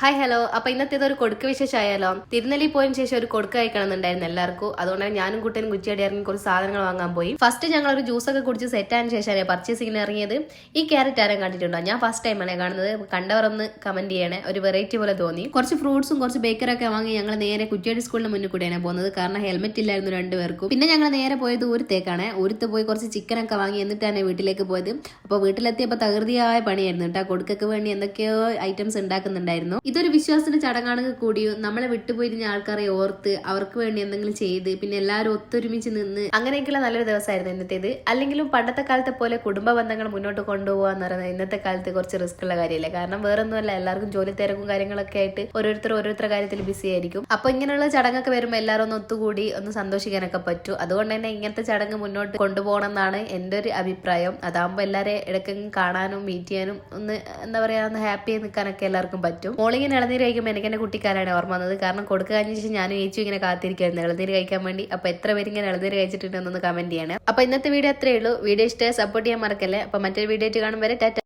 Hi hello. അപ്പൊ ഇന്നത്തെ ഇതൊരു കൊടുക്ക വിശേഷമായാലോ. തിരുനെല്ലി പോയതിനു ശേഷം ഒരു കൊടുക്ക കഴിക്കണമെന്നുണ്ടായിരുന്നു എല്ലാവർക്കും. അതുകൊണ്ടാണ് ഞാനും കുട്ടനും കുറ്റിയാടി ഇറങ്ങി കുറച്ച് സാധനങ്ങൾ വാങ്ങാൻ പോയി. ഫസ്റ്റ് ഞങ്ങൾ ഒരു ജ്യൂസൊക്കെ കുടിച്ച് സെറ്റ് ആയതിനു ശേഷമാണ് പർച്ചേസിങ്ങിന് ഇറങ്ങിയത്. ഈ ക്യാരറ്റ് ആരും കണ്ടിട്ടുണ്ടോ? ഞാൻ ഫസ്റ്റ് ടൈമാണ് കാണുന്നത്. കണ്ടവർ ഒന്ന് കമന്റ് ചെയ്യണേ. ഒരു വെറൈറ്റി പോലെ തോന്നി. കുറച്ച് ഫ്രൂട്ട്സും കുറച്ച് ബേക്കറൊക്കെ വാങ്ങി ഞങ്ങൾ നേരെ കുറ്റിയാടി സ്കൂളിന് മുന്നിൽ കൂടിയാണ് പോകുന്നത്. കാരണം ഹെൽമെറ്റ് ഇല്ലായിരുന്നു രണ്ടുപേർക്കും. പിന്നെ ഞങ്ങൾ നേരെ പോയത് ഊരത്തേക്കാണ്. ഊരത്ത് പോയി കുറച്ച് ചിക്കനൊക്കെ വാങ്ങി എന്നിട്ടാണ് വീട്ടിലേക്ക് പോയത്. അപ്പോൾ വീട്ടിലെത്തിയപ്പോൾ തകൃതിയായ പണിയായിരുന്നു കേട്ടോ. കൊടുക്കൊക്കെ വേണ്ടി എന്തൊക്കെയോ ഐറ്റംസ് ഉണ്ടാക്കുന്നുണ്ടായിരുന്നു. ഇതൊരു വിശ്വാസത്തിന്റെ ചടങ്ങാണെങ്കിൽ കൂടിയും നമ്മളെ വിട്ടുപോയിരുന്ന ആൾക്കാരെ ഓർത്ത് അവർക്ക് വേണ്ടി എന്തെങ്കിലും ചെയ്ത് പിന്നെ എല്ലാവരും ഒത്തൊരുമിച്ച് നിന്ന് അങ്ങനെയൊക്കെയുള്ള നല്ലൊരു ദിവസമായിരുന്നു ഇന്നത്തേത്. അല്ലെങ്കിലും പണ്ടത്തെ കാലത്തെ പോലെ കുടുംബ ബന്ധങ്ങൾ മുന്നോട്ട് കൊണ്ടുപോകാന്ന് പറയുന്നത് ഇന്നത്തെ കാലത്ത് കുറച്ച് റിസ്ക് ഉള്ള കാര്യമല്ലേ. കാരണം വേറൊന്നുമല്ല, എല്ലാവർക്കും ജോലി തിരക്കും കാര്യങ്ങളൊക്കെ ആയിട്ട് ഓരോരുത്തരുടെ കാര്യത്തിൽ ബിസി ആയിരിക്കും. അപ്പൊ ഇങ്ങനെയുള്ള ചടങ്ങൊക്കെ വരുമ്പോൾ എല്ലാവരും ഒന്ന് ഒത്തുകൂടി ഒന്ന് സന്തോഷിക്കാനൊക്കെ പറ്റും. അതുകൊണ്ട് തന്നെ ഇങ്ങനത്തെ ചടങ്ങ് മുന്നോട്ട് കൊണ്ടുപോകണം എന്നാണ് എൻ്റെ ഒരു അഭിപ്രായം. അതാകുമ്പോൾ എല്ലാവരെയും ഇടയ്ക്കെങ്കിലും കാണാനും മീറ്റ് ചെയ്യാനും ഒന്ന് എന്താ പറയാ ഒന്ന് ഹാപ്പി ആയി നിൽക്കാനൊക്കെ എല്ലാവർക്കും പറ്റും. മോളിങ്ങനെ ഇളനീര് കഴിക്കുമ്പോൾ എനിക്ക് എന്റെ കുട്ടിക്കാരാണ് ഓർമ്മ വന്നത്. കാരണം കൊടുക്ക കഴിഞ്ഞ ശേഷം ഞാനും ഏച്ചു ഇങ്ങനെ കാത്തിരിക്കായിരുന്നു ഇളനീര് കഴിക്കാൻ വേണ്ടി. അപ്പൊ എത്ര പേര് ഇങ്ങനെ ഇളനീര് കഴിച്ചിട്ടുണ്ടെന്നൊന്ന് കമന്റ് ചെയ്യണേ. അപ്പൊ ഇന്നത്തെ വീഡിയോ അത്രേ ഉള്ളൂ. വീഡിയോ ഇഷ്ടമായി സപ്പോർട്ട് ചെയ്യാൻ മറക്കല്ലേ. അപ്പൊ മറ്റൊരു വീഡിയോ ആയിട്ട് കാണും വരെ ടാറ്റ.